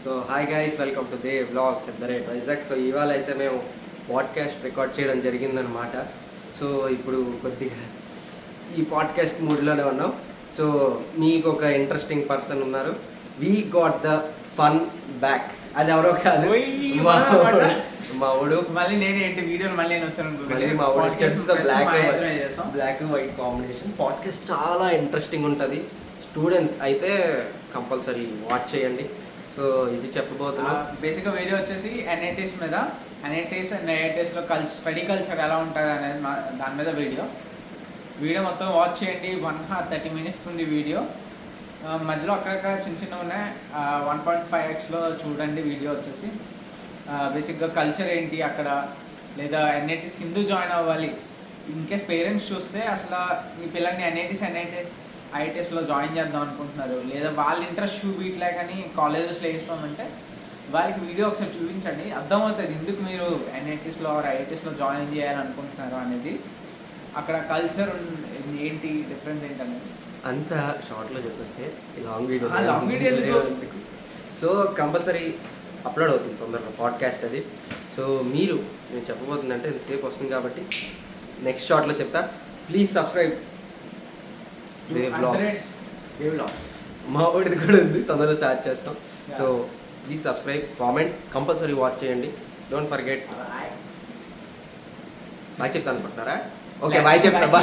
So hi guys, welcome to they vlogs at the rate Vizag. So ఇవాళ అయితే మేము podcast record చేయడం జరిగిందనమాట. సో ఇప్పుడు కొద్దిగా ఈ పాడ్కాస్ట్ మూడ్లోనే ఉన్నాం. సో మీకు ఒక ఇంట్రెస్టింగ్ పర్సన్ ఉన్నారు. We got the fun back. అది ఎవరో కాదు, మా ఊడు. మళ్ళీ నేను ఏంటి వీడియోలు మళ్ళీ నేను వచ్చాను. మళ్ళీ మా ఊడు black and white combination. Podcast చాలా ఇంట్రెస్టింగ్ ఉంటుంది. స్టూడెంట్స్ అయితే కంపల్సరీ వాచ్ చేయండి. సో ఇది చెప్పబోతున్నా. బేసిక్గా వీడియో వచ్చేసి ఎన్ఐటీస్ మీద, ఎన్ఐటీస్ అండ్ ఐఐటీస్లో స్టడీ కల్చర్ ఎలా ఉంటుంది అనేది దాని మీద వీడియో మొత్తం వాచ్ చేయండి. 1 hour 30 minutes ఉంది వీడియో. మధ్యలో అక్కడక్కడ చిన్న ఉన్నాయి. 1.5x చూడండి వీడియో వచ్చేసి. బేసిక్గా కల్చర్ ఏంటి అక్కడ, లేదా ఎన్ఐటీస్కి ఎందుకు జాయిన్ అవ్వాలి, ఇన్కేస్ పేరెంట్స్ చూస్తే అసలు ఈ పిల్లల్ని ఐఐటీస్లో జాయిన్ చేద్దాం అనుకుంటున్నారు, లేదా వాళ్ళ ఇంట్రెస్ట్ చూపించలే కానీ కాలేజెస్లో వేస్తామంటే వాళ్ళకి వీడియో ఒకసారి చూపించండి. అర్థమవుతుంది ఎందుకు మీరు ఎన్ఐటీస్లో ఐఐటీస్లో జాయిన్ చేయాలనుకుంటున్నారు అనేది. అక్కడ కల్చర్ ఏంటి, డిఫరెన్స్ ఏంటి అనేది అంతా షార్ట్లో చెప్పేస్తే long video. So compulsory upload అవుతుంది తొందరగా పాడ్కాస్ట్ అది. సో మీరు నేను చెప్పబోతుందంటే ఎంతసేపు వస్తుంది కాబట్టి నెక్స్ట్ షార్ట్లో చెప్తా. Please subscribe the vlogs. మా వాడిది కూడా ఉంది, తొందరగా స్టార్ట్ చేస్తాం. So please subscribe, comment, compulsory watch చేయండి. Don't forget. బాయ్ చెప్తాను అనుకుంటున్నారా? ఓకే, బాయ్ చెప్తా.